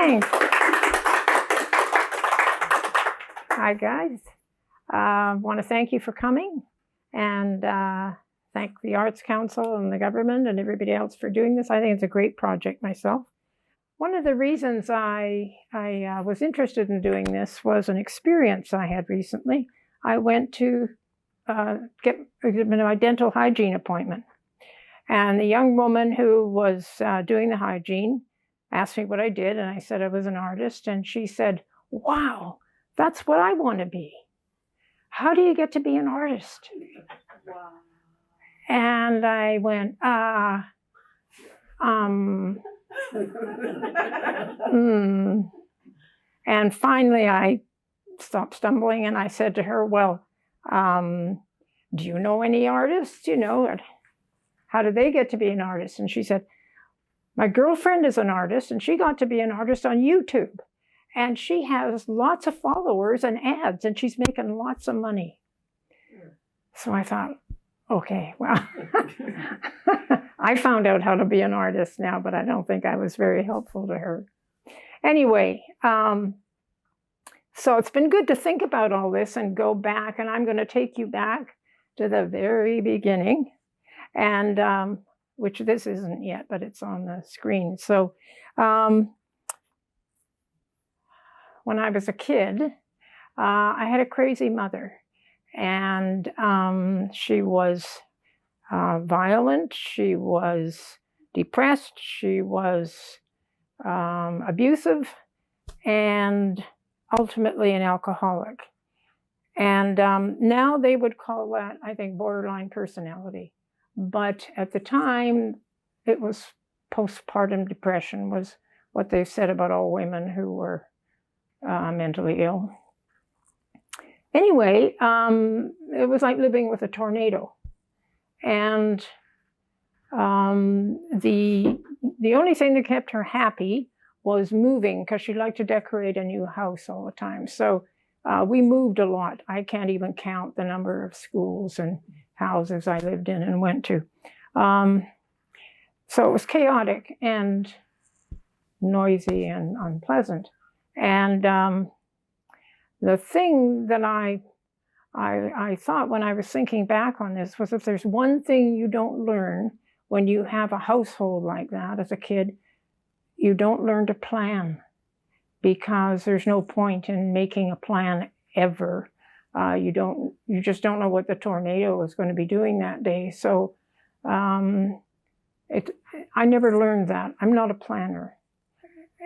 Thanks. Hi, guys. I want to thank you for coming, and thank the Arts Council and the government and everybody else for doing this. I think it's a great project myself. One of the reasons I was interested in doing this was an experience I had recently. I went to get a dental hygiene appointment. And the young woman who was doing the hygiene asked me what I did, and I said I was an artist. And she said, "Wow, that's what I want to be. How do you get to be an artist?" Wow. And I went, And finally I stopped stumbling and I said to her, "Well, do you know any artists? You know, how do they get to be an artist?" And she said, "My girlfriend is an artist and she got to be an artist on YouTube. And she has lots of followers and ads and she's making lots of money." So I thought, okay, well, I found out how to be an artist now, but I don't think I was very helpful to her. Anyway, so it's been good to think about all this and go back, and I'm going to take you back to the very beginning, and which this isn't yet, but it's on the screen. So when I was a kid, I had a crazy mother, and she was violent, she was depressed, she was abusive, and ultimately an alcoholic. And now they would call that, I think, borderline personality. But at the time, it was postpartum depression was what they said about all women who were mentally ill. Anyway, it was like living with a tornado. And the only thing that kept her happy was moving, because she liked to decorate a new house all the time. So we moved a lot. I can't even count the number of schools and houses I lived in and went to. So it was chaotic and noisy and unpleasant. And the thing that I thought when I was thinking back on this was, if there's one thing you don't learn when you have a household like that as a kid, you don't learn to plan, because there's no point in making a plan ever. You just don't know what the tornado is going to be doing that day. So I never learned that. I'm not a planner.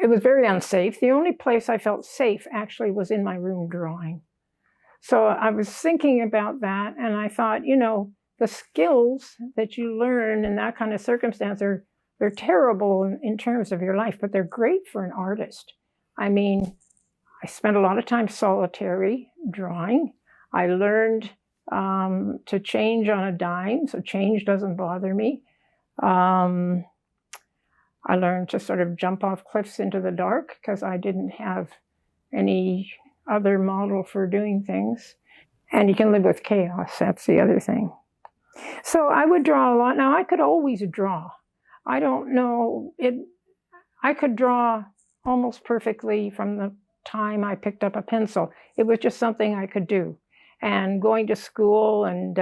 It was very unsafe. The only place I felt safe actually was in my room drawing. So I was thinking about that, and I thought, you know, the skills that you learn in that kind of circumstance they're terrible in terms of your life, but they're great for an artist. I mean, I spent a lot of time solitary drawing. I learned to change on a dime, so change doesn't bother me. I learned to sort of jump off cliffs into the dark, because I didn't have any other model for doing things. And you can live with chaos, that's the other thing. So I would draw a lot. Now, I could always draw. I don't know, I could draw almost perfectly from the time I picked up a pencil. It was just something I could do. And going to school and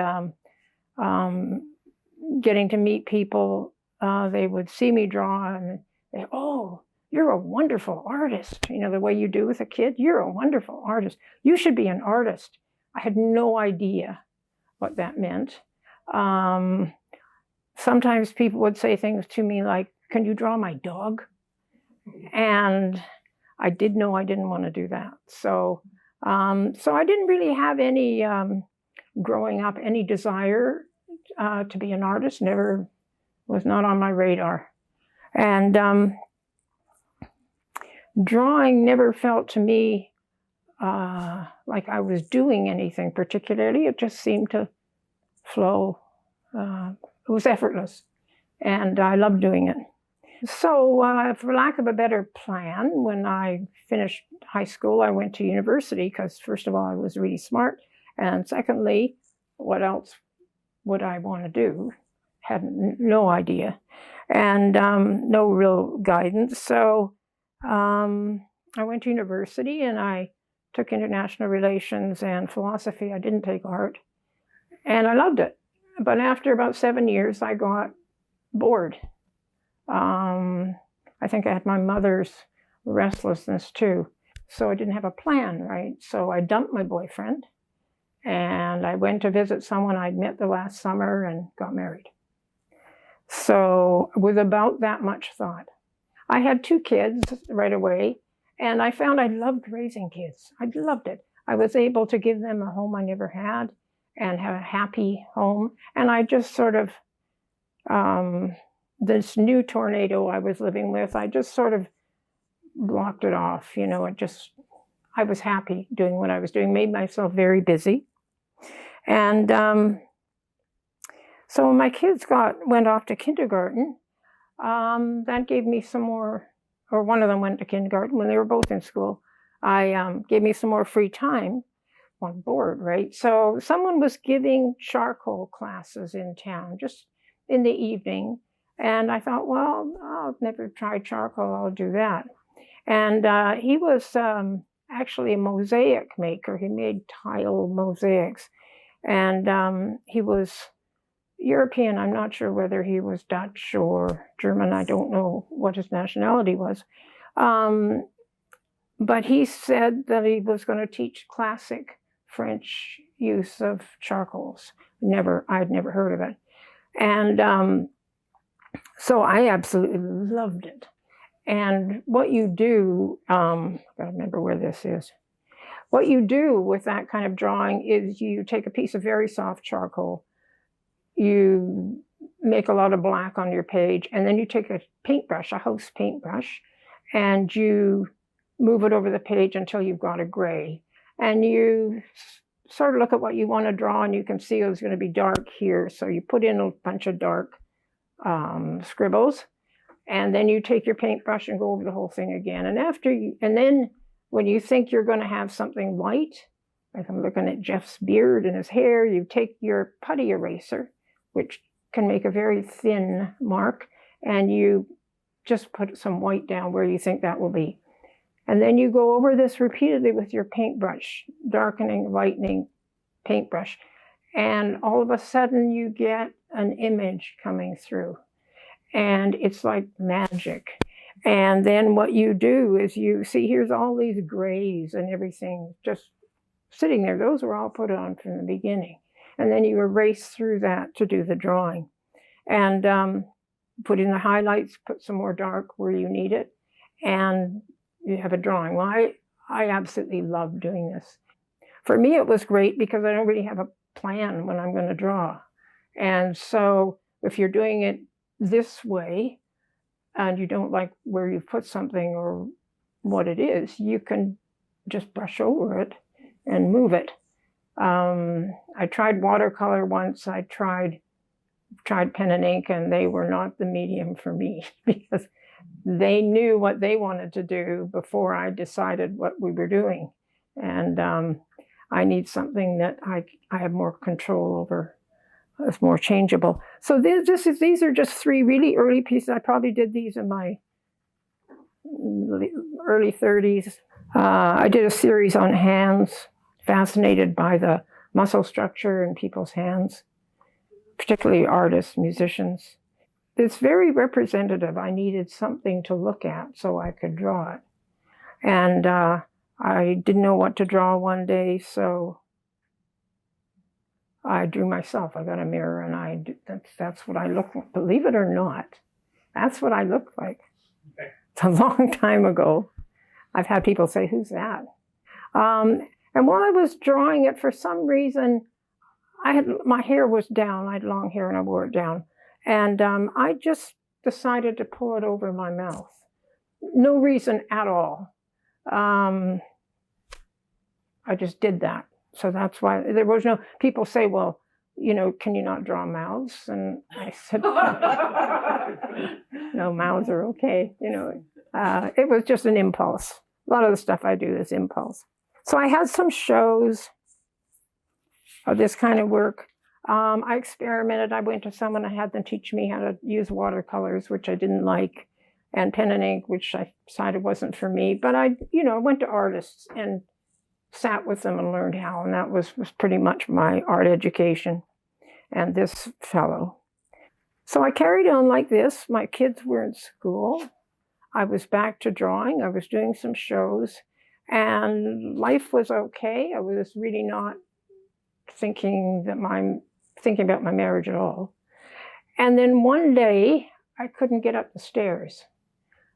getting to meet people, they would see me draw and they, "Oh, you're a wonderful artist." You know, the way you do with a kid, "You're a wonderful artist. You should be an artist." I had no idea what that meant. Sometimes people would say things to me like, "Can you draw my dog?" And I did know I didn't want to do that. So I didn't really have any, growing up, any desire to be an artist. Never, was not on my radar. And drawing never felt to me like I was doing anything particularly. It just seemed to flow. It was effortless, and I loved doing it. So for lack of a better plan, when I finished high school, I went to university, because first of all, I was really smart, and secondly, what else would I want to do? Had no idea, and no real guidance. So I went to university and I took international relations and philosophy. I didn't take art. And I loved it. But after about 7 years, I got bored. I think I had my mother's restlessness too. So I didn't have a plan, right? So I dumped my boyfriend and I went to visit someone I'd met the last summer and got married. So with about that much thought. I had 2 kids right away, and I found I loved raising kids. I loved it. I was able to give them a home I never had and have a happy home. And I just sort of, this new tornado I was living with, I just sort of blocked it off. You know, I was happy doing what I was doing, made myself very busy. And so when my kids went off to kindergarten, that gave me some more, or one of them went to kindergarten when they were both in school. Gave me some more free time on board, right? So someone was giving charcoal classes in town, just in the evening. And I thought, well, I'll never try charcoal, I'll do that. And he was actually a mosaic maker. He made tile mosaics. And he was European. I'm not sure whether he was Dutch or German. I don't know what his nationality was. But he said that he was going to teach classic French use of charcoals. I'd never heard of it. And so I absolutely loved it. And what you do, I gotta remember where this is. What you do with that kind of drawing is you take a piece of very soft charcoal, you make a lot of black on your page, and then you take a paintbrush, a house paintbrush, and you move it over the page until you've got a gray. And you sort of look at what you want to draw, and you can see it's going to be dark here. So you put in a bunch of dark scribbles, and then you take your paintbrush and go over the whole thing again. And then when you think you're going to have something light, like I'm looking at Jeff's beard and his hair, you take your putty eraser, which can make a very thin mark, and you just put some white down where you think that will be. And then you go over this repeatedly with your paintbrush, darkening, lightening paintbrush. And all of a sudden you get an image coming through. And it's like magic. And then what you do is you see, here's all these grays and everything just sitting there. Those were all put on from the beginning. And then you erase through that to do the drawing. And put in the highlights, put some more dark where you need it, and you have a drawing. Well, I absolutely love doing this. For me, it was great because I don't really have a plan when I'm going to draw. And so if you're doing it this way and you don't like where you've put something or what it is, you can just brush over it and move it. I tried watercolor once. I tried pen and ink, and they were not the medium for me because they knew what they wanted to do before I decided what we were doing. And I need something that I have more control over. It's more changeable. So these are just 3 really early pieces. I probably did these in my early 30s. I did a series on hands, fascinated by the muscle structure in people's hands, particularly artists, musicians. It's very representative. I needed something to look at so I could draw it. And I didn't know what to draw one day, so I drew myself. I got a mirror and that's what I look like. Believe it or not, that's what I look like. Okay. It's a long time ago. I've had people say, who's that? And while I was drawing it, for some reason, my hair was down. I had long hair and I wore it down. And I just decided to pull it over my mouth. No reason at all. I just did that. So that's why there was no, people say, well, you know, can you not draw mouths? And I said, no, mouths are okay. You know, it was just an impulse. A lot of the stuff I do is impulse. So I had some shows of this kind of work. I experimented. I went to someone, I had them teach me how to use watercolors, which I didn't like. and pen and ink, which I decided wasn't for me. But I went to artists and sat with them and learned how, and that was pretty much my art education. And this fellow. So I carried on like this. My kids were in school. I was back to drawing. I was doing some shows, and life was okay. I was really not thinking about my marriage at all. And then one day, I couldn't get up the stairs.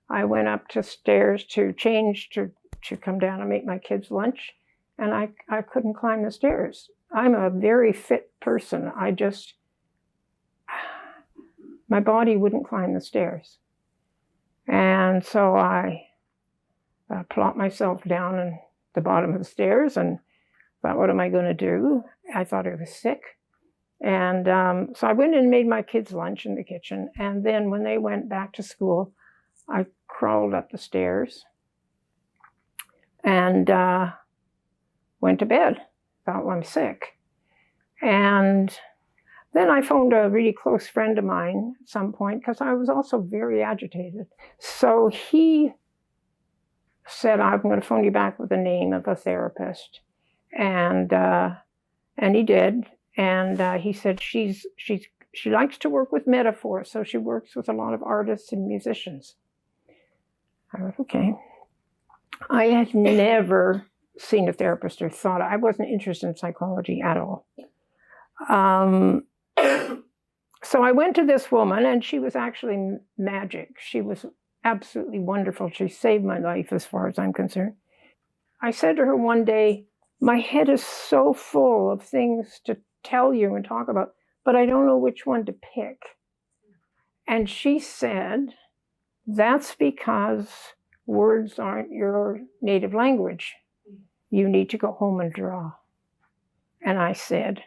I went up the stairs to change to come down and make my kids lunch, and I couldn't climb the stairs. I'm a very fit person. My body wouldn't climb the stairs. And so I plopped myself down at the bottom of the stairs and thought, what am I going to do? I thought I was sick. And so I went and made my kids lunch in the kitchen. And then when they went back to school, I crawled up the stairs and went to bed. Thought, well, I'm sick. And then I phoned a really close friend of mine at some point because I was also very agitated. So he said, I'm going to phone you back with the name of a therapist. And he did. And he said she likes to work with metaphors, so she works with a lot of artists and musicians. I went, okay. I had never seen a therapist or thought. I wasn't interested in psychology at all. So I went to this woman, and she was actually magic. She was absolutely wonderful. She saved my life as far as I'm concerned. I said to her one day, my head is so full of things to tell you and talk about, but I don't know which one to pick. And she said, that's because words aren't your native language. You need to go home and draw. And I said,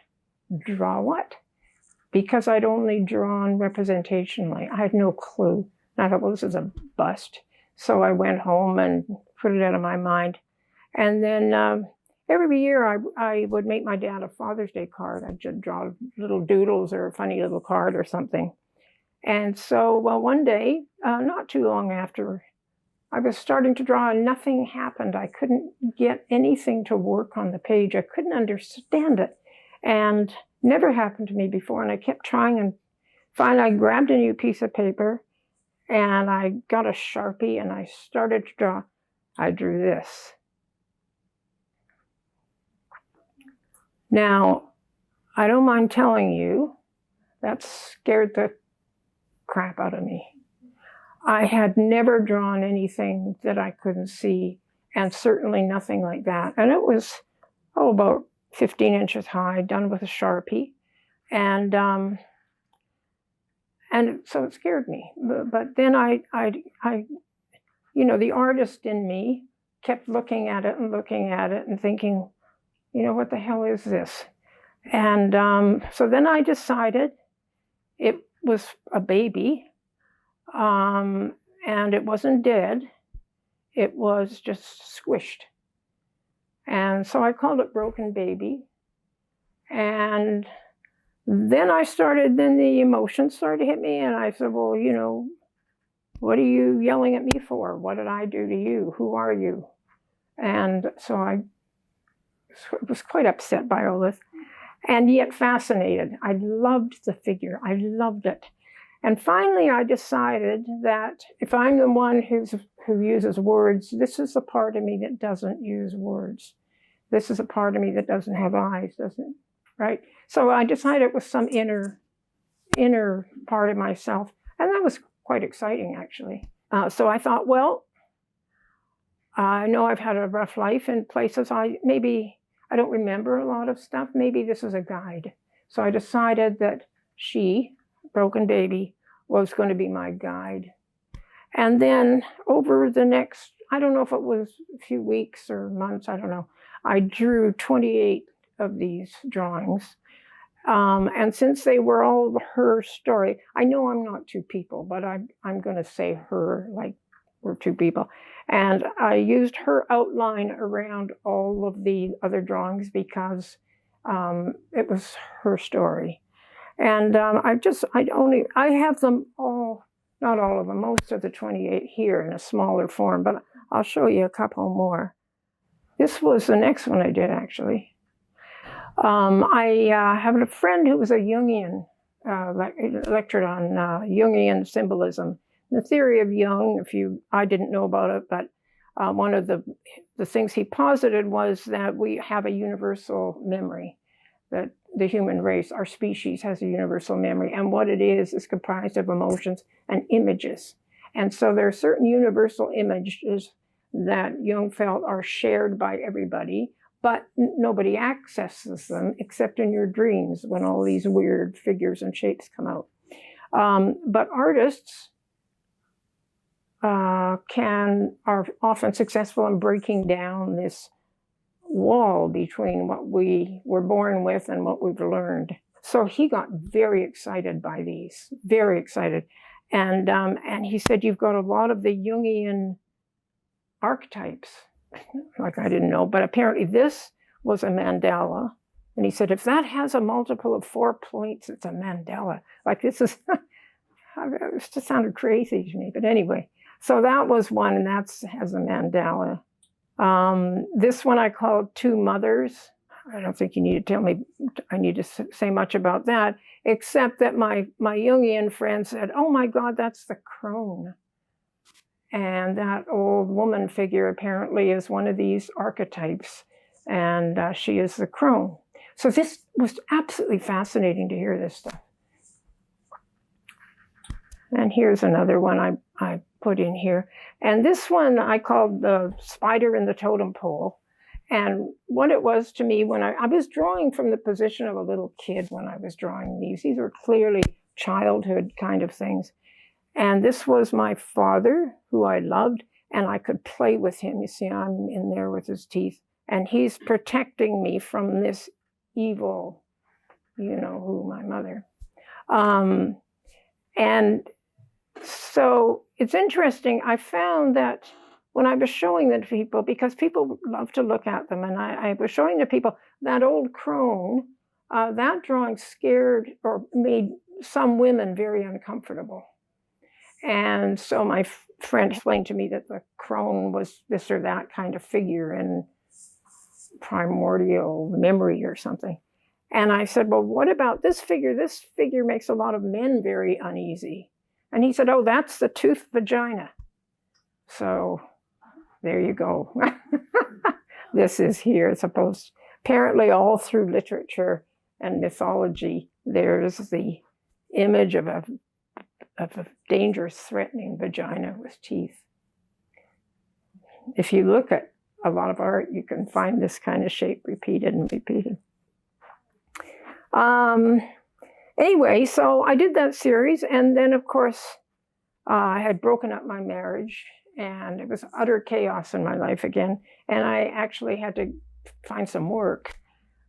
draw what? Because I'd only drawn representationally. I had no clue. And I thought, well, this is a bust. So I went home and put it out of my mind. And then every year I would make my dad a Father's Day card. I'd just draw little doodles or a funny little card or something. And so, well, one day, not too long after, I was starting to draw and nothing happened. I couldn't get anything to work on the page. I couldn't understand it. And never happened to me before. And I kept trying, and finally I grabbed a new piece of paper and I got a Sharpie and I started to draw. I drew this. Now, I don't mind telling you, that scared the crap out of me. I had never drawn anything that I couldn't see, and certainly nothing like that. And it was, about 15 inches high, done with a Sharpie. And so it scared me. But then I the artist in me kept looking at it and thinking, what the hell is this? And so then I decided it was a baby, and it wasn't dead. It was just squished. And so I called it Broken Baby. And then the emotions started to hit me, and I said, well, what are you yelling at me for? What did I do to you? Who are you? And so I was quite upset by all this, and yet fascinated. I loved the figure. I loved it. And finally, I decided that if I'm the one who uses words, this is a part of me that doesn't use words. This is a part of me that doesn't have eyes, right? So I decided it was some inner part of myself, and that was quite exciting, actually. So I thought, well, I know I've had a rough life in places. I don't remember a lot of stuff. Maybe this is a guide. So I decided that Broken Baby, was going to be my guide. And then over the next, I don't know if it was a few weeks or months, I don't know, I drew 28 of these drawings. And since they were all her story, I know I'm not two people, but I'm going to say her like we're two people. And I used her outline around all of the other drawings because it was her story. And I have them all not all of them, most of the 28 here in a smaller form, but I'll show you a couple more. This was the next one I did, actually. I have a friend who was a Jungian, lectured on Jungian symbolism. The theory of Jung, I didn't know about it, but one of the things he posited was that we have a universal memory, that the human race, our species, has a universal memory, and what it is comprised of emotions and images. And so there are certain universal images that Jung felt are shared by everybody, but nobody accesses them except in your dreams when all these weird figures and shapes come out. But artists are often successful in breaking down this wall between what we were born with and what we've learned. So he got very excited by these, very excited. And he said, you've got a lot of the Jungian archetypes. Like, I didn't know, but apparently this was a mandala. And he said, if that has a multiple of 4 points, it's a mandala. Like, this is, it just sounded crazy to me. But anyway, so that was one, and that has a mandala. This one I called Two Mothers. I don't think you need to tell me, I need to say much about that, except that my Jungian friend said, oh my God, that's the crone. And that old woman figure apparently is one of these archetypes, and she is the crone. So this was absolutely fascinating to hear this stuff. And here's another one I put in here. And this one I called the spider in the totem pole. And what it was to me when I was drawing from the position of a little kid when I was drawing these. These were clearly childhood kind of things. And this was my father, who I loved, and I could play with him. You see, I'm in there with his teeth. And he's protecting me from this evil, you know, who, my mother. And so it's interesting. I found that when I was showing them to people, because people love to look at them, and I was showing the people that old crone, that drawing scared or made some women very uncomfortable. And so my friend explained to me that the crone was this or that kind of figure in primordial memory or something. And I said, well, what about this figure? This figure makes a lot of men very uneasy. And he said, oh, that's the toothed vagina. So there you go. This is here. It's supposed, apparently all through literature and mythology, there's the image of a dangerous, threatening vagina with teeth. If you look at a lot of art, you can find this kind of shape repeated and repeated. Anyway, so I did that series, and then, of course, I had broken up my marriage, and it was utter chaos in my life again, and I actually had to find some work.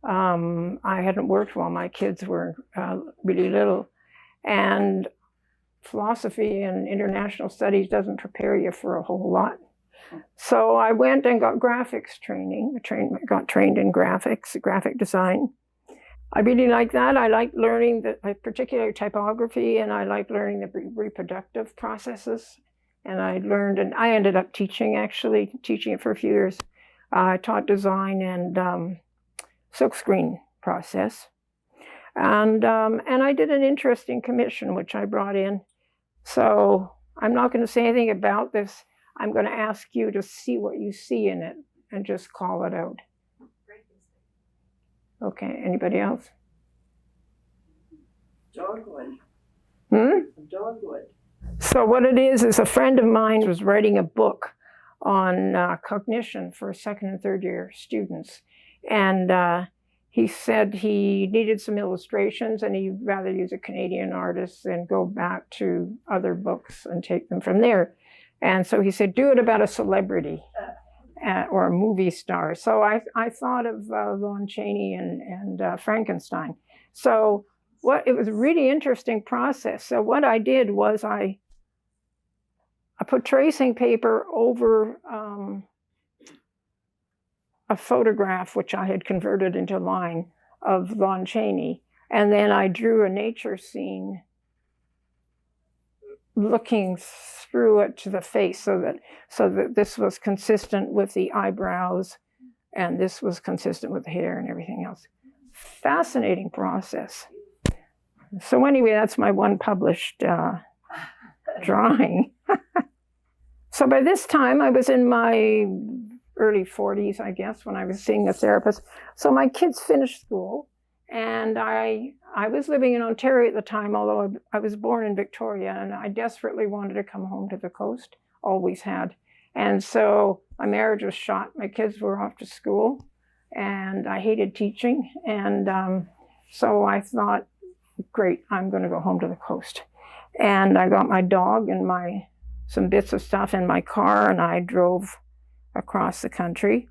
I hadn't worked while my kids were really little, and philosophy and international studies doesn't prepare you for a whole lot. So I went and got graphics training. Got trained in graphics, graphic design. I really liked that. I liked learning the particular typography, and I liked learning the reproductive processes. And I learned, and I ended up teaching it for a few years. I taught design and silkscreen process. And I did an interesting commission, which I brought in. So I'm not going to say anything about this. I'm going to ask you to see what you see in it and just call it out. Okay, anybody else? Dogwood. Dogwood. So what it is a friend of mine was writing a book on cognition for second and third year students. And he said he needed some illustrations, and he'd rather use a Canadian artist than go back to other books and take them from there. And so he said, do it about a celebrity or a movie star. So I thought of Lon Chaney and Frankenstein. So it was a really interesting process. So what I did was I put tracing paper over a photograph, which I had converted into line, of Lon Chaney. And then I drew a nature scene looking through it to the face so that this was consistent with the eyebrows and this was consistent with the hair and everything else. Fascinating process. So anyway, that's my one published drawing. So by this time, I was in my early 40s, I guess, when I was seeing a therapist. So my kids finished school, and I was living in Ontario at the time, although I was born in Victoria, and I desperately wanted to come home to the coast, always had. And so my marriage was shot. My kids were off to school, and I hated teaching. And so I thought, great, I'm going to go home to the coast. And I got my dog and some bits of stuff in my car, and I drove across the country.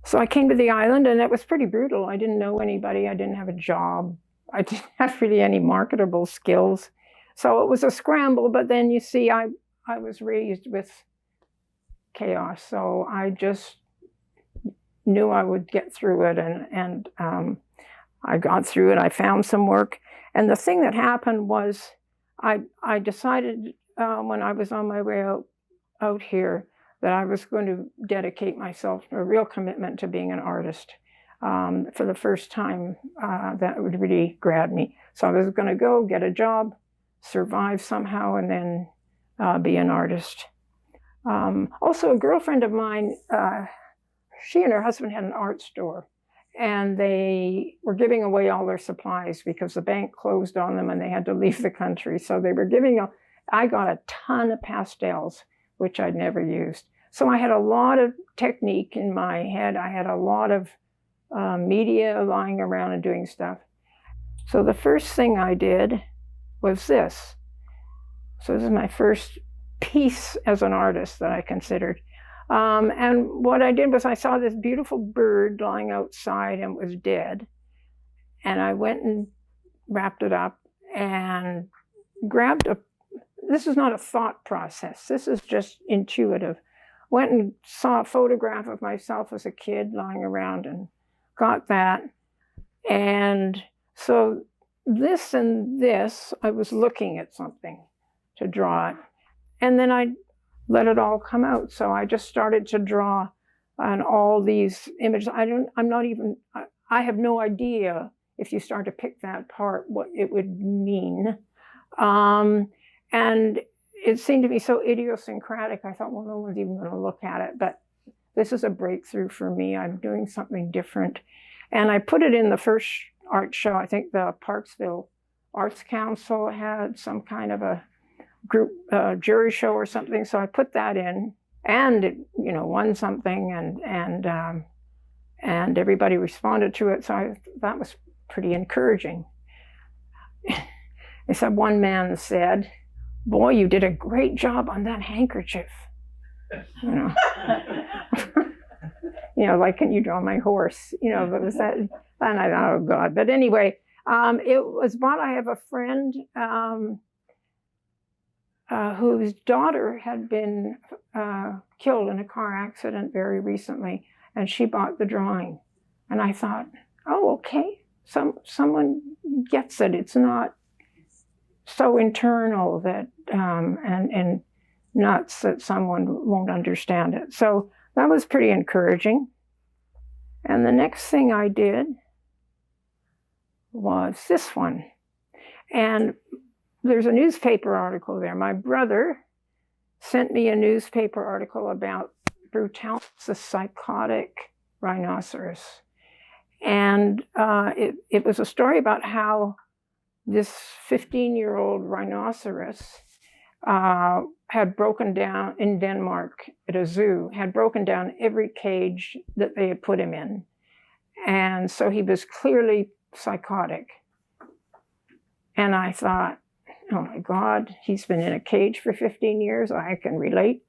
So I came to the island, and it was pretty brutal. I didn't know anybody. I didn't have a job. I didn't have really any marketable skills. So it was a scramble, but then you see, I was raised with chaos. So I just knew I would get through it, and I got through it. I found some work. And the thing that happened was I decided when I was on my way out here that I was going to dedicate myself to a real commitment to being an artist. For the first time, that would really grab me. So I was going to go get a job, survive somehow, and then be an artist. Also, a girlfriend of mine, she and her husband had an art store, and they were giving away all their supplies because the bank closed on them and they had to leave the country. So they were I got a ton of pastels, which I'd never used. So I had a lot of technique in my head. I had a lot of media lying around and doing stuff. So the first thing I did was this. So this is my first piece as an artist that I considered. And what I did was I saw this beautiful bird lying outside and it was dead. And I went and wrapped it up and grabbed this is not a thought process. This is just intuitive. Went and saw a photograph of myself as a kid lying around and got that. And so this and this, I was looking at something to draw it. And then I let it all come out. So I just started to draw on all these images. I have no idea if you start to pick that apart what it would mean. And it seemed to be so idiosyncratic. I thought, well, no one's even going to look at it. But this is a breakthrough for me. I'm doing something different. And I put it in the first art show. I think the Parksville Arts Council had some kind of a group jury show or something. So I put that in, and it, won something, and everybody responded to it. So that was pretty encouraging. Except one man said, "Boy, you did a great job on that handkerchief." Like, can you draw my horse? But was that, and I thought, oh God. But anyway, it was bought. I have a friend whose daughter had been killed in a car accident very recently, and she bought the drawing. And I thought, oh, okay, someone gets it. It's not so internal that and nuts that someone won't understand it. So that was pretty encouraging. And the next thing I did was this one. And there's a newspaper article there. My brother sent me a newspaper article about Brutalis, the psychotic rhinoceros. And it was a story about how this 15-year-old rhinoceros had broken down in Denmark at a zoo, had broken down every cage that they had put him in. And so he was clearly psychotic. And I thought, oh my God, he's been in a cage for 15 years. I can relate.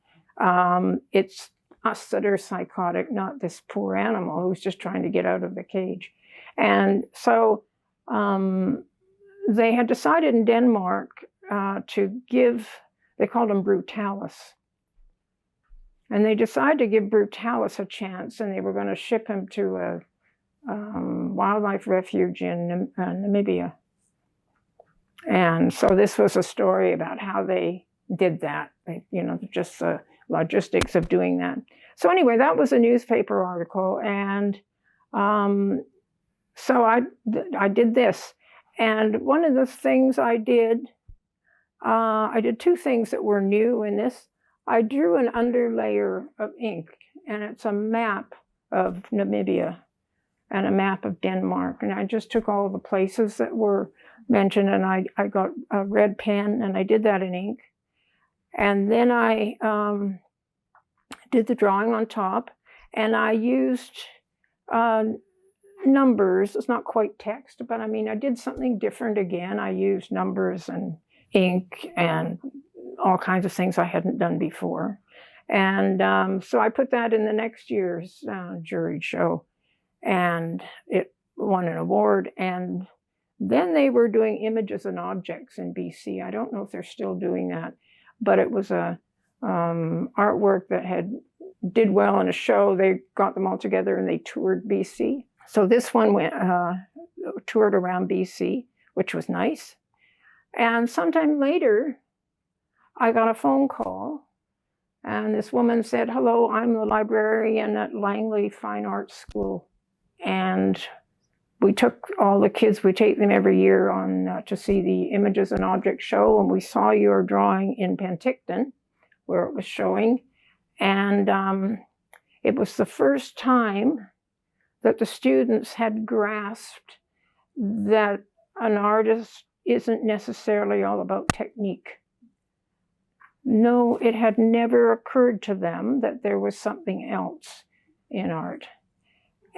It's us that are psychotic, not this poor animal who's just trying to get out of the cage. And so they had decided in Denmark to give, they called him Brutalis. And they decided to give Brutalis a chance, and they were going to ship him to a wildlife refuge in Namibia. And so this was a story about how they did that. Just the logistics of doing that. So anyway, that was a newspaper article, and so I did this. And one of the things I did two things that were new in this. I drew an underlayer of ink, and it's a map of Namibia and a map of Denmark. And I just took all the places that were mentioned, and I got a red pen, and I did that in ink. And then I did the drawing on top, and I used numbers. It's not quite text, but I mean, I did something different again. I used numbers and ink and all kinds of things I hadn't done before. And so I put that in the next year's juried show, and it won an award. And then they were doing images and objects in BC. I don't know if they're still doing that, but it was a artwork that did well in a show. They got them all together and they toured BC. So this one went toured around BC, which was nice. And sometime later, I got a phone call, and this woman said, "Hello, I'm the librarian at Langley Fine Arts School, and we took all the kids, we take them every year on to see the Images and Objects show, and we saw your drawing in Penticton, where it was showing, and it was the first time that the students had grasped that an artist isn't necessarily all about technique. No, it had never occurred to them that there was something else in art."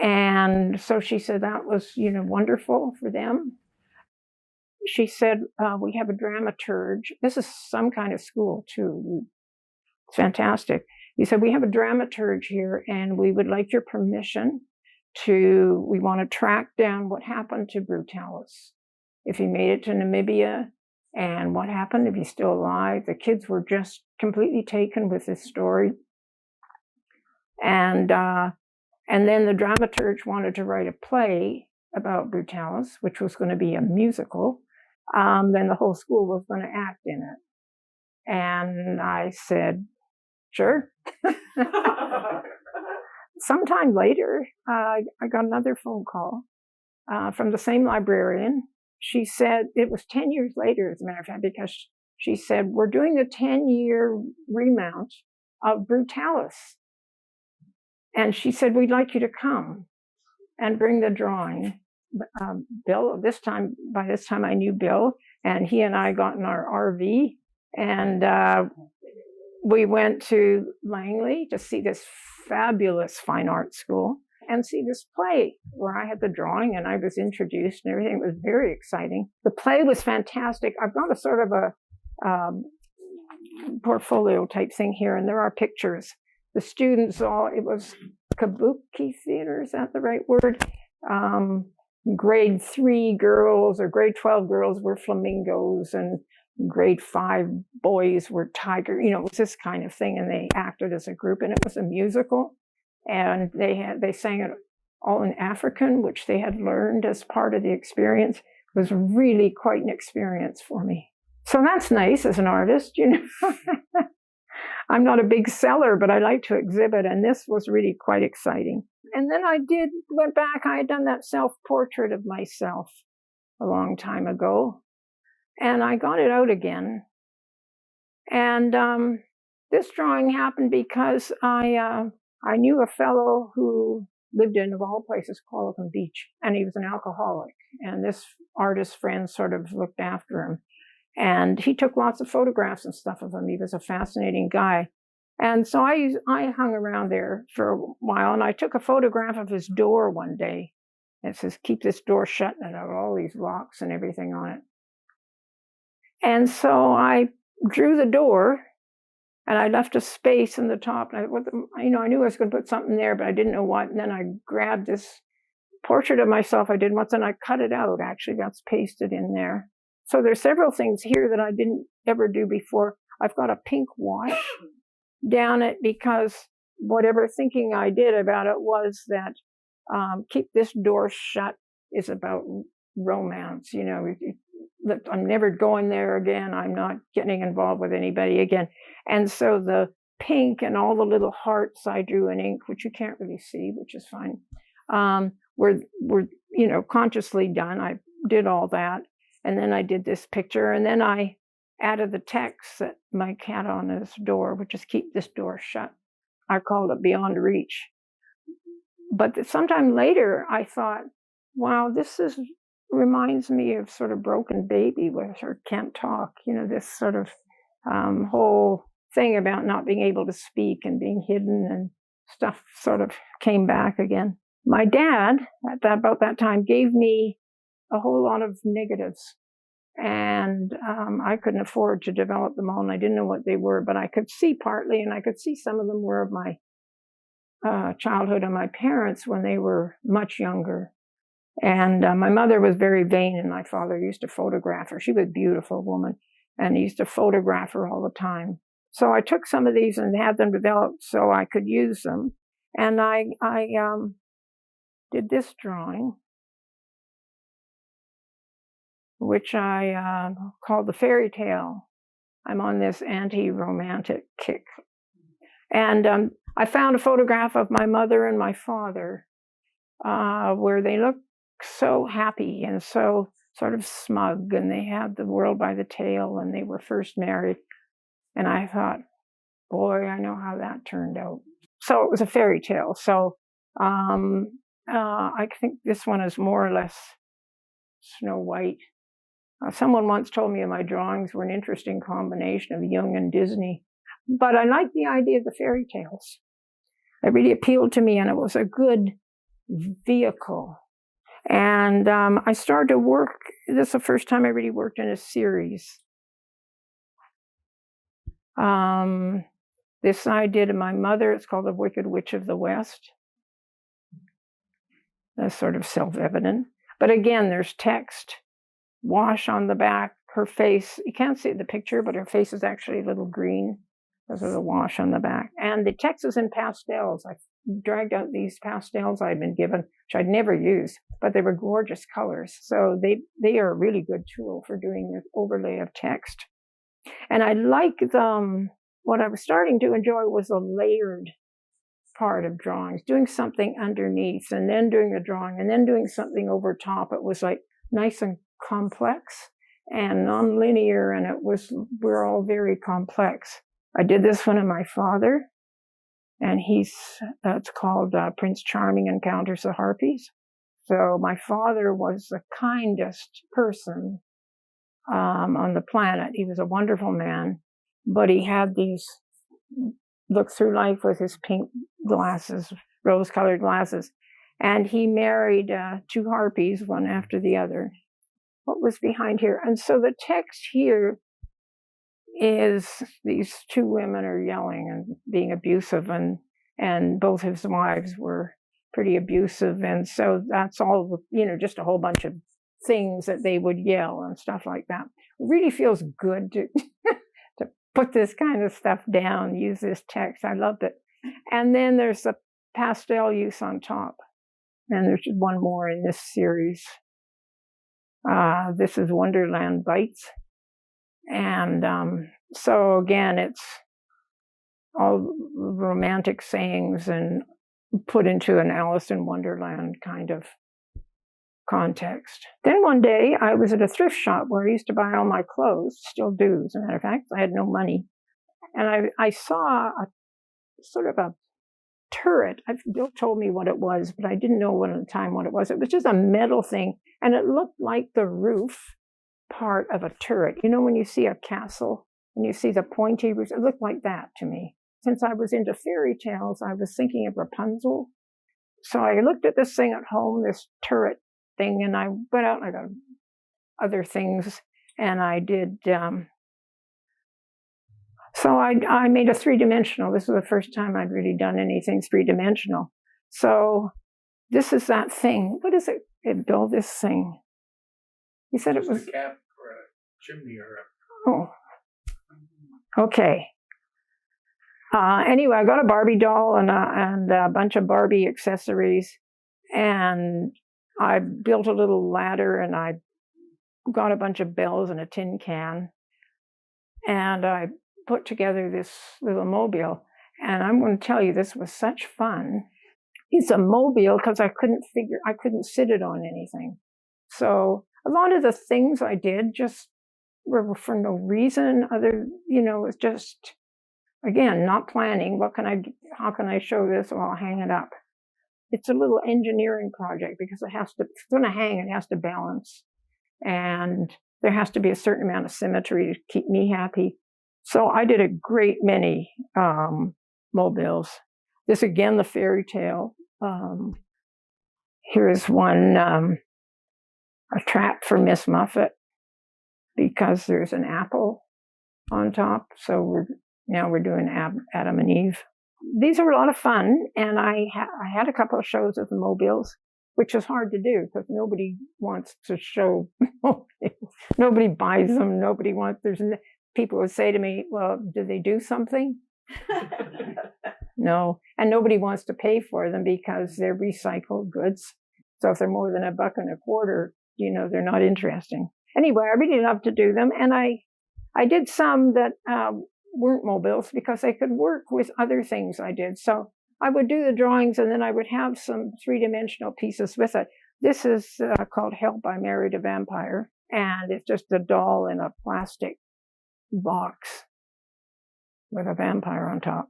And so she said that was, wonderful for them. She said, "We have a dramaturge." This is some kind of school too. It's fantastic. He said, "We have a dramaturge here, and we would like your permission we want to track down what happened to Brutalis. If he made it to Namibia, and what happened, if he's still alive." The kids were just completely taken with this story. And then the dramaturge wanted to write a play about Brutalis, which was going to be a musical. Then the whole school was going to act in it. And I said, "Sure." Sometime later, I got another phone call from the same librarian. She said, it was 10 years later, as a matter of fact, because she said, "We're doing a 10-year remount of Brutalis." And she said, "We'd like you to come and bring the drawing." Bill, by this time I knew Bill, and he and I got in our RV, and we went to Langley to see this fabulous fine art school and see this play where I had the drawing and I was introduced and everything. It was very exciting. The play was fantastic. I've got a sort of a portfolio type thing here, and there are pictures. The students it was kabuki theater, is that the right word? Grade 3 girls or grade 12 girls were flamingos, and grade 5 boys were tiger. It was this kind of thing, and they acted as a group, and it was a musical, and they sang it all in African, which they had learned as part of the experience. It was really quite an experience for me. So that's nice as an artist, I'm not a big seller, but I like to exhibit, and this was really quite exciting. And then I went back, I had done that self-portrait of myself a long time ago, and I got it out again. And this drawing happened because I knew a fellow who lived in, of all places, Qualicum Beach, and he was an alcoholic, and this artist friend sort of looked after him. And he took lots of photographs and stuff of him. He was a fascinating guy. And so I hung around there for a while, and I took a photograph of his door one day. It says, "Keep this door shut," and it had all these locks and everything on it. And so I drew the door, and I left a space in the top. And I knew I was going to put something there, but I didn't know what. And then I grabbed this portrait of myself I did once, and I cut it out. Actually, that's pasted in there. So there's several things here that I didn't ever do before. I've got a pink wash down it because whatever thinking I did about it was that Keep This Door Shut is about romance. I'm never going there again. I'm not getting involved with anybody again. And so the pink and all the little hearts I drew in ink, which you can't really see, which is fine, were consciously done. I did all that. And then I did this picture. And then I added the text that my cat on his door, which is keep this door shut. I called it Beyond Reach. But sometime later, I thought, wow, this reminds me of sort of Broken Baby with her can't talk, this sort of whole thing about not being able to speak and being hidden and stuff sort of came back again. My dad, about that time, gave me a whole lot of negatives. And I couldn't afford to develop them all, and I didn't know what they were, but I could see partly, and I could see some of them were of my childhood and my parents when they were much younger. And my mother was very vain, and my father used to photograph her. She was a beautiful woman, and he used to photograph her all the time. So I took some of these and had them developed so I could use them. And I did this drawing, which I called the fairy tale. I'm on this anti-romantic kick. And I found a photograph of my mother and my father where they looked so happy and so sort of smug, and they had the world by the tail, and they were first married. And I thought, boy, I know how that turned out. So it was a fairy tale. So I think this one is more or less Snow White. Someone once told me my drawings were an interesting combination of Jung and Disney. But I liked the idea of the fairy tales. It really appealed to me, and it was a good vehicle. And I started to work. This is the first time I really worked in a series. This I did of my mother. It's called The Wicked Witch of the West. That's sort of self-evident. But again, there's text, wash on the back, her face. You can't see the picture, but her face is actually a little green because of the wash on the back. And the text is in pastels. I dragged out these pastels I'd been given, which I'd never used, but they were gorgeous colors. So they are a really good tool for doing this overlay of text. And I liked them. What I was starting to enjoy was the layered part of drawings, doing something underneath and then doing the drawing and then doing something over top. It was like nice and complex and non-linear, and we're all very complex. I did this one of my father, and it's called Prince Charming Encounters the Harpies. So my father was the kindest person on the planet. He was a wonderful man, but he had these look through life with his pink glasses, rose-colored glasses. And he married 2 harpies, one after the other. What was behind here? And so the text here is these 2 women are yelling and being abusive, and both his wives were pretty abusive. And so that's all, just a whole bunch of things that they would yell and stuff like that. It really feels good to put this kind of stuff down, use this text. I loved it. And then there's the pastel use on top. And there's one more in this series. This is Wonderland Bites. And so again, it's all romantic sayings and put into an Alice in Wonderland kind of context. Then one day I was at a thrift shop where I used to buy all my clothes, still do, as a matter of fact. I had no money. And I saw a sort of a turret. Bill told me what it was, but I didn't know at the time what it was. It was just a metal thing, and it looked like the roof part of a turret. When you see a castle and you see the pointy roofs, it looked like that to me. Since I was into fairy tales, I was thinking of Rapunzel. So I looked at this thing at home, this turret thing, and I went out and I got other things, and I did. So I made a 3-dimensional. This was the first time I'd really done anything 3-dimensional. So this is that thing. What is it? It built this thing. He said it was a cap for a chimney or a... Oh, okay. Anyway, I got a Barbie doll and a bunch of Barbie accessories, and I built a little ladder, and I got a bunch of bells in a tin can, and I put together this little mobile. And I'm going to tell you, this was such fun. It's a mobile because I couldn't sit it on anything. So a lot of the things I did just were for no reason it's just, again, not planning. How can I show this? Well, I'll hang it up. It's a little engineering project because if it's going to hang, it has to balance. And there has to be a certain amount of symmetry to keep me happy. So I did a great many mobiles. This, again, the fairy tale. Here's one, a trap for Miss Muffet, because there's an apple on top. So we're doing Adam and Eve. These are a lot of fun, and I had a couple of shows of the mobiles, which is hard to do because nobody wants to show mobiles. Nobody buys them. Nobody wants. People would say to me, "Well, do they do something?" No, and nobody wants to pay for them because they're recycled goods. So if they're more than $1.25, they're not interesting. Anyway, I really love to do them, and I did some that weren't mobiles because they could work with other things I did. So I would do the drawings, and then I would have some three-dimensional pieces with it. This is called Help, I Married a Vampire, and it's just a doll in a plastic box with a vampire on top.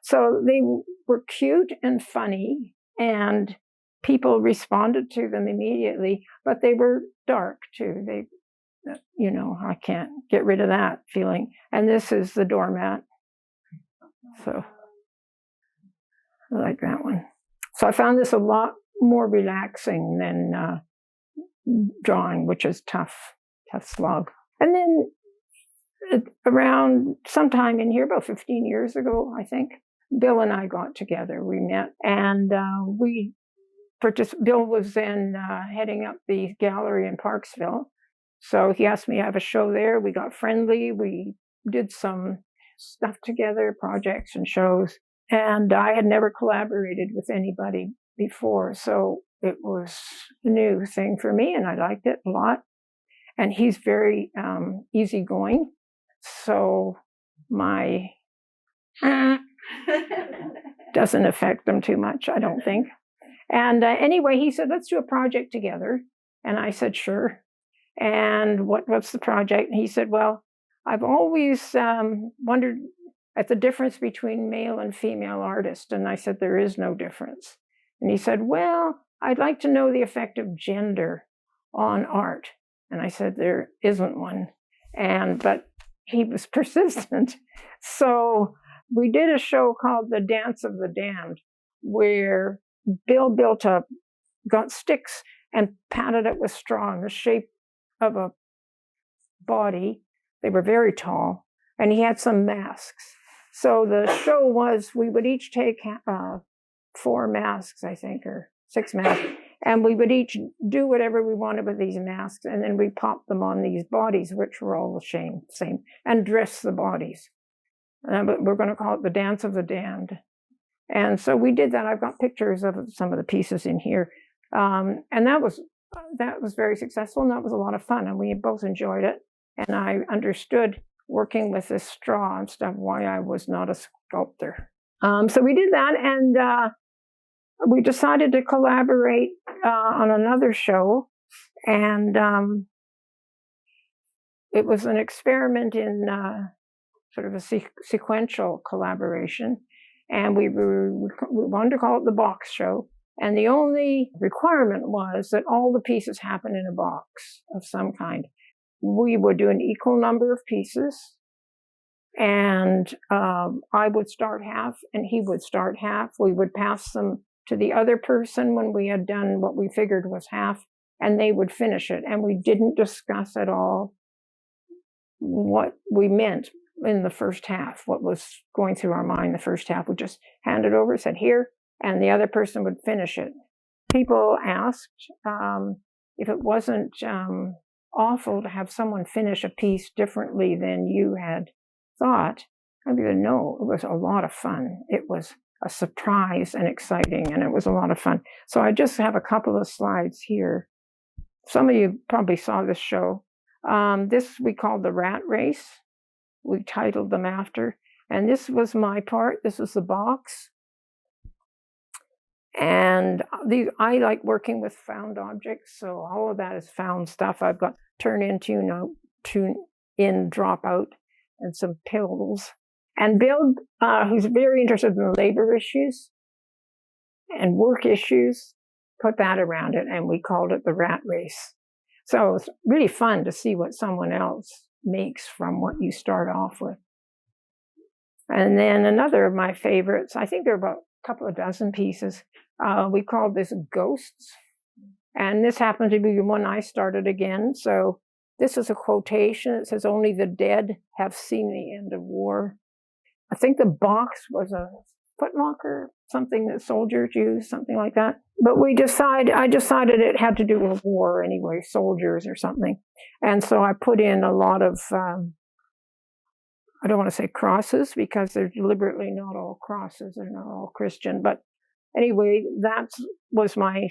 So they were cute and funny, and people responded to them immediately, but they were dark too. I can't get rid of that feeling. And this is the doormat. So I like that one. So I found this a lot more relaxing than drawing, which is tough slog. And then around sometime in here, about 15 years ago, I think, Bill and I got together. We met, and Bill was then heading up the gallery in Parksville. So he asked me to have a show there. We got friendly. We did some stuff together, projects and shows. And I had never collaborated with anybody before. So it was a new thing for me, and I liked it a lot. And he's very easygoing. So my doesn't affect them too much, I don't think. And anyway, he said, let's do a project together. And I said, sure. And what's the project? And he said, well, I've always wondered at the difference between male and female artists. And I said, there is no difference. And he said, well, I'd like to know the effect of gender on art. And I said, there isn't one. But he was persistent. So we did a show called The Dance of the Damned, where Bill got sticks and patted it with straw in the shape of a body. They were very tall, and he had some masks. So the show was, we would each take 4 masks, I think, or 6 masks, and we would each do whatever we wanted with these masks, and then we popped them on these bodies, which were all the same, and dress the bodies. But we're going to call it The Dance of the Damned. And so we did that. I've got pictures of some of the pieces in here. And that was very successful, and that was a lot of fun, and we both enjoyed it. And I understood, working with this straw and stuff, why I was not a sculptor. So we did that, and we decided to collaborate on another show. And it was an experiment in sort of a sequential collaboration. And we wanted to call it the box show. And the only requirement was that all the pieces happen in a box of some kind. We would do an equal number of pieces, and I would start half and he would start half. We would pass them to the other person when we had done what we figured was half, and they would finish it. And we didn't discuss at all what we meant in the first half, what was going through our mind the first half. We just handed over, said here, and the other person would finish it. People asked if it wasn't awful to have someone finish a piece differently than you had thought. I mean, no, it was a lot of fun. It was a surprise and exciting, and it was a lot of fun. So I just have a couple of slides here some of you probably saw this show. This we called the rat race. We titled them after. And this was my part. This was the box. And I like working with found objects, so all of that is found stuff. I've got turn in, tune in, drop out, and some pills. And Bill, who's very interested in labor issues and work issues, put that around it, and we called it the rat race. So it's really fun to see what someone else makes from what you start off with. And then another of my favorites, I think there are about a couple of dozen pieces. We called this Ghosts. And this happened to be the one I started again. So this is a quotation. It says, "Only the dead have seen the end of war." I think the box was a footlocker, something that soldiers use, something like that. But I decided it had to do with war anyway, soldiers or something. And so I put in a lot of, I don't want to say crosses because they're deliberately not all crosses. They're not all Christian. But anyway, that was my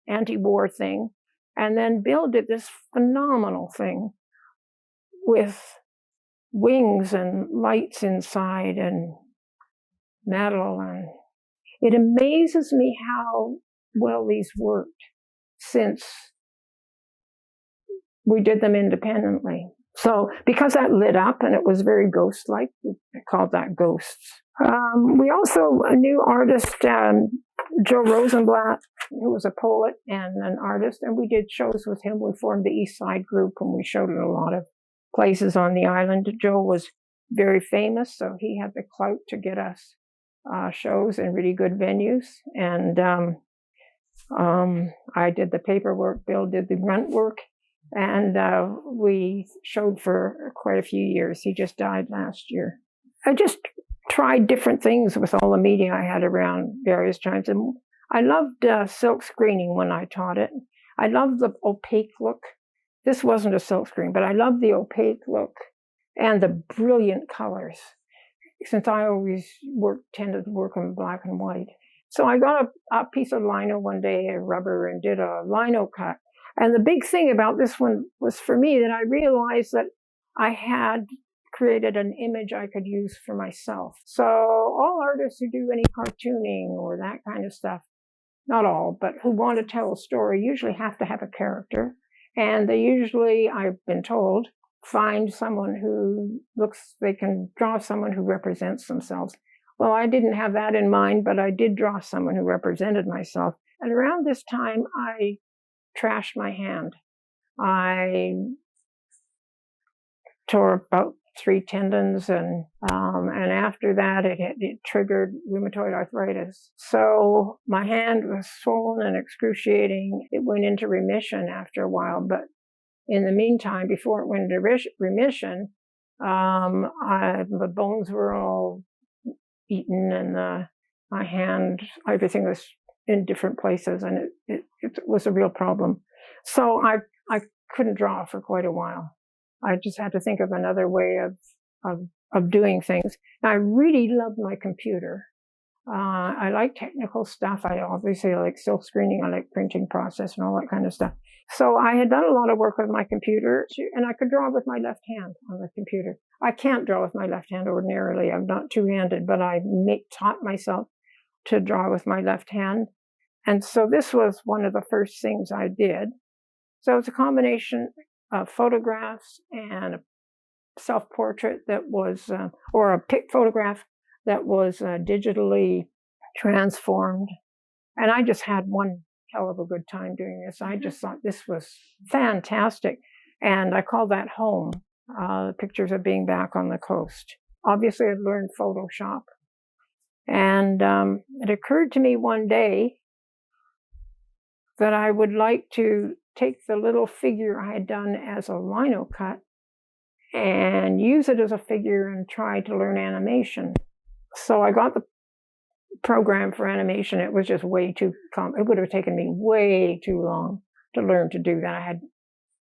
anti-war thing. And then Bill did this phenomenal thing with wings and lights inside and metal. And it amazes me how well these worked since we did them independently. So because that lit up and it was very ghost-like, we called that Ghosts. We also, a new artist, Joe Rosenblatt, who was a poet and an artist, and we did shows with him. We formed the East Side group and we showed in a lot of places on the island. Joe was very famous, so he had the clout to get us shows in really good venues. And I did the paperwork, Bill did the grunt work, and we showed for quite a few years. He just died last year. I just tried different things with all the media I had around various times. And I loved silk screening when I taught it. I loved the opaque look. This wasn't a silk screen, but I loved the opaque look and the brilliant colors, since I always tended to work in black and white. So I got a piece of lino one day, a rubber, and did a lino cut. And the big thing about this one was for me that I realized that I had created an image I could use for myself. So all artists who do any cartooning or that kind of stuff, not all, but who want to tell a story, usually have to have a character. And they usually, I've been told, find someone who they can draw someone who represents themselves. Well, I didn't have that in mind, but I did draw someone who represented myself. And around this time, I trashed my hand. I tore about 3 tendons, and after that, it triggered rheumatoid arthritis. So my hand was swollen and excruciating. It went into remission after a while, but in the meantime, before it went into remission, the bones were all eaten, and my hand, everything was in different places, and it was a real problem. So I couldn't draw for quite a while. I just had to think of another way of doing things. I really loved my computer. I like technical stuff. I obviously like silk screening. I like printing process and all that kind of stuff. So I had done a lot of work with my computer, and I could draw with my left hand on the computer. I can't draw with my left hand ordinarily. I'm not two-handed, but I taught myself to draw with my left hand. And so this was one of the first things I did. So it's a combination of photographs and a self-portrait that was, or a photograph that was digitally transformed. And I just had one hell of a good time doing this. I just thought this was fantastic. And I called that home, the pictures of being back on the coast. Obviously, I'd learned Photoshop. And it occurred to me one day that I would like to take the little figure I had done as a lino cut and use it as a figure and try to learn animation. So I got the program for animation. It was just way too it would have taken me way too long to learn to do that.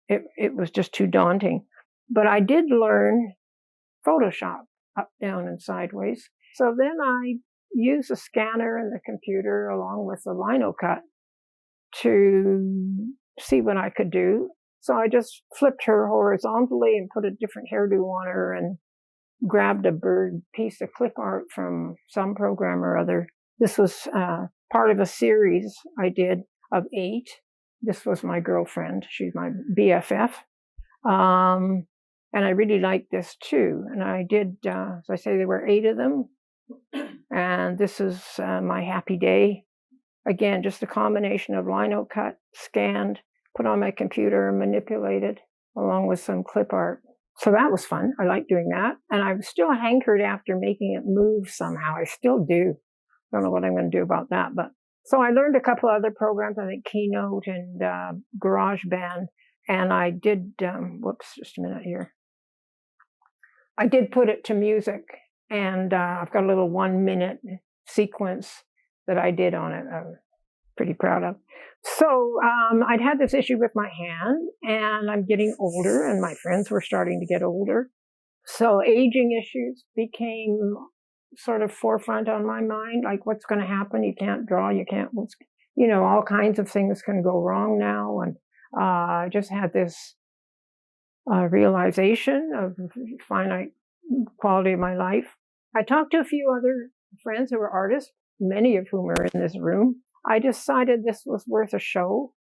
It was just too daunting. But I did learn Photoshop, up, down, and sideways. So then I used a scanner in the computer along with the lino cut to see what I could do. So I just flipped her horizontally and put a different hairdo on her and grabbed a bird piece of clip art from some program or other. This was part of a series I did of 8. This was my girlfriend. She's my BFF. And I really liked this too. And I did, as I say, there were 8 of them. And this is my happy day. Again, just a combination of lino cut, scanned, put on my computer, manipulated, along with some clip art. So that was fun. I like doing that. And I was still hankered after making it move somehow. I still do. Don't know what I'm going to do about that. But so I learned a couple other programs, I think Keynote and GarageBand. And I did, whoops, just a minute here. I did put it to music. And I've got a little 1-minute sequence that I did on it. I'm pretty proud of. So I'd had this issue with my hand, and I'm getting older, and my friends were starting to get older. So aging issues became sort of forefront on my mind, like what's going to happen? You can't draw, you can't, all kinds of things can go wrong now. And I just had this realization of finite quality of my life. I talked to a few other friends who were artists, many of whom are in this room. I decided this was worth a show.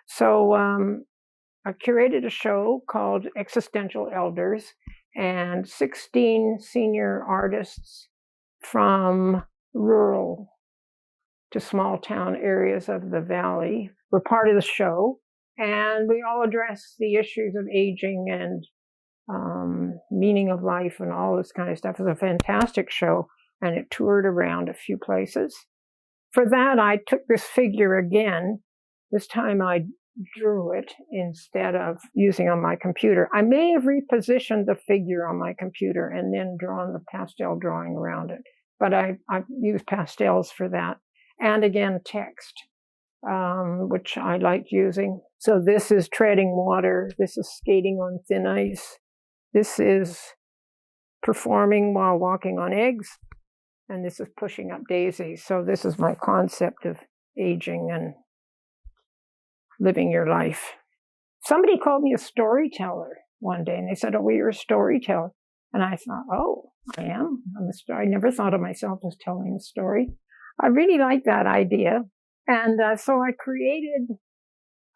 So I curated a show called Existential Elders, and 16 senior artists from rural to small town areas of the valley were part of the show. And we all addressed the issues of aging and meaning of life and all this kind of stuff. It was a fantastic show, and it toured around a few places. For that, I took this figure again. This time I drew it instead of using on my computer. I may have repositioned the figure on my computer and then drawn the pastel drawing around it. But I used pastels for that. And again, text, which I liked using. So this is treading water. This is skating on thin ice. This is performing while walking on eggs. And this is pushing up daisies. So this is my concept of aging and living your life. Somebody called me a storyteller one day, and they said, "Oh, well, you're a storyteller." And I thought, "Oh, I am. I never thought of myself as telling a story." I really like that idea. And so I created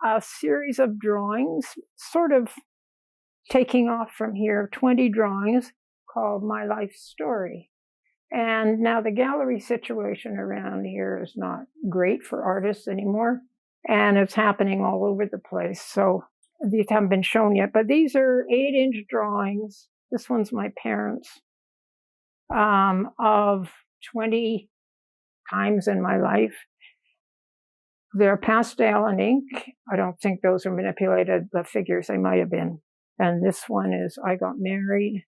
a series of drawings, sort of taking off from here, 20 drawings called My Life Story. And now the gallery situation around here is not great for artists anymore. And it's happening all over the place. So these haven't been shown yet, but these are 8-inch drawings. This one's my parents, of 20 times in my life. They're pastel and ink. I don't think those are manipulated, the figures, they might have been. And this one is I got married.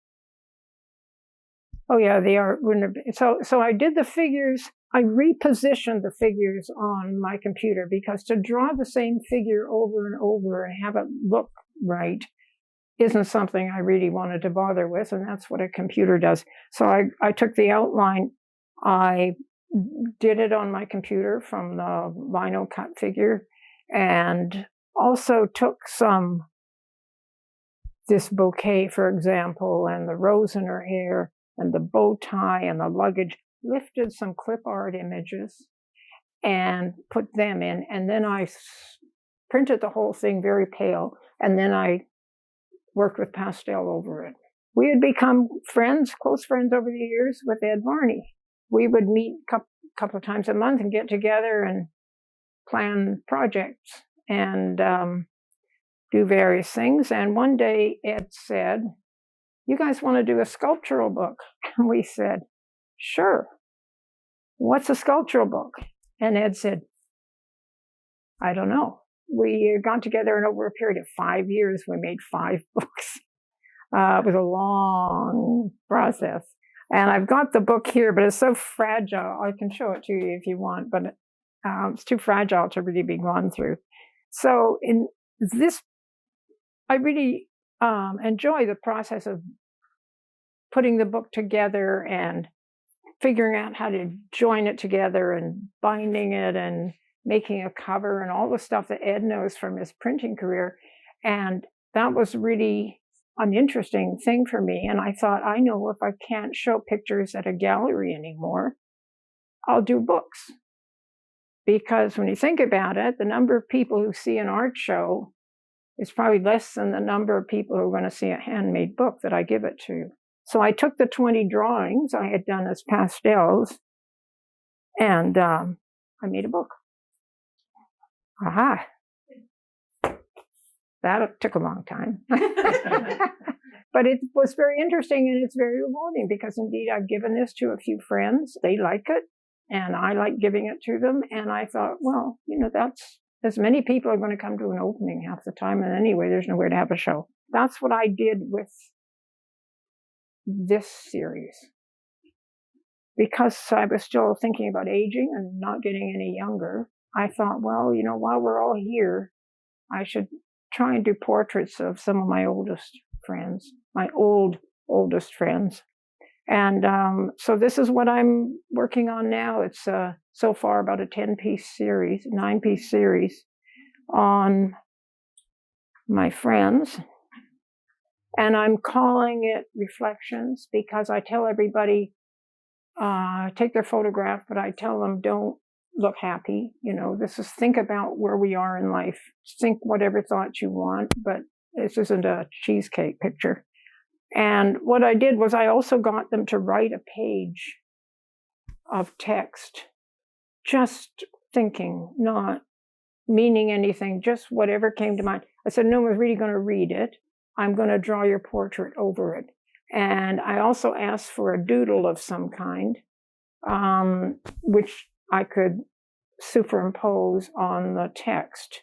Oh yeah, they are. So I did the figures. I repositioned the figures on my computer because to draw the same figure over and over and have it look right isn't something I really wanted to bother with, and that's what a computer does. So I took the outline, I did it on my computer from the lino cut figure, and also took this bouquet, for example, and the rose in her hair, and the bow tie and the luggage, lifted some clip art images and put them in. And then I printed the whole thing very pale. And then I worked with pastel over it. We had become friends, close friends over the years with Ed Varney. We would meet a couple of times a month and get together and plan projects and do various things. And one day Ed said, "You guys want to do a sculptural book?" And we said, "Sure. What's a sculptural book?" And Ed said, "I don't know." We got together, and over a period of 5 years, we made 5 books. It was a long process. And I've got the book here, but it's so fragile. I can show it to you if you want, but it's too fragile to really be gone through. So in this, I really enjoy the process of putting the book together and figuring out how to join it together and binding it and making a cover and all the stuff that Ed knows from his printing career. And that was really an interesting thing for me. And I thought, I know if I can't show pictures at a gallery anymore, I'll do books. Because when you think about it, the number of people who see an art show is probably less than the number of people who are going to see a handmade book that I give it to. So I took the 20 drawings I had done as pastels, and I made a book. Aha. That took a long time. But it was very interesting, and it's very rewarding, because indeed I've given this to a few friends. They like it, and I like giving it to them. And I thought, well, that's as many people are going to come to an opening half the time, and anyway, there's nowhere to have a show. That's what I did with this series. Because I was still thinking about aging and not getting any younger, I thought, well, while we're all here, I should try and do portraits of some of my oldest friends, my oldest friends. And so this is what I'm working on now. It's so far about a 9-piece series on my friends. And I'm calling it Reflections, because I tell everybody, take their photograph, but I tell them, don't look happy. This is, think about where we are in life. Think whatever thoughts you want, but this isn't a cheesecake picture. And what I did was I also got them to write a page of text, just thinking, not meaning anything, just whatever came to mind. I said, no one's really going to read it. I'm going to draw your portrait over it. And I also asked for a doodle of some kind, which I could superimpose on the text.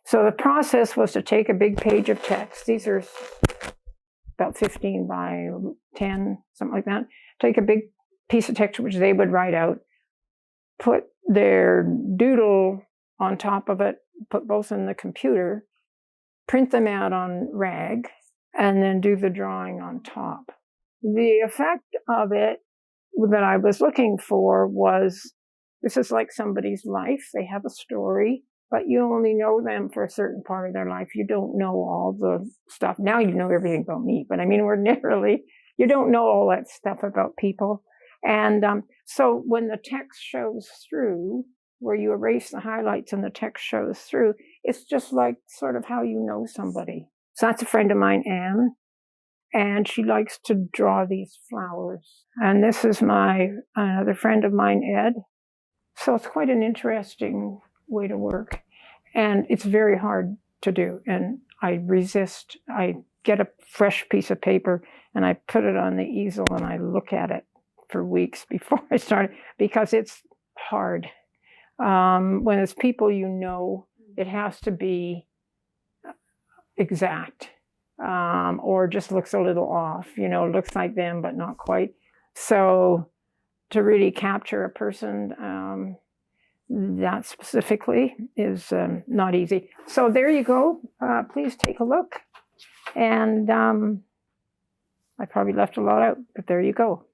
So the process was to take a big page of text. These are about 15 by 10, something like that. Take a big piece of text, which they would write out, put their doodle on top of it, put both in the computer, print them out on rag, and then do the drawing on top. The effect of it that I was looking for was, this is like somebody's life. They have a story, but you only know them for a certain part of their life. You don't know all the stuff. Now you know everything about me, but I mean, ordinarily, you don't know all that stuff about people. And so when the text shows through, where you erase the highlights and the text shows through, it's just like sort of how you know somebody. So that's a friend of mine, Anne, and she likes to draw these flowers. And this is another friend of mine, Ed. So it's quite an interesting way to work. And it's very hard to do. And I resist. I get a fresh piece of paper and I put it on the easel and I look at it for weeks before I start, because it's hard. When it's people it has to be exact, or just looks a little off, looks like them, but not quite. So to really capture a person, that specifically is not easy. So there you go. Please take a look. And I probably left a lot out, but there you go.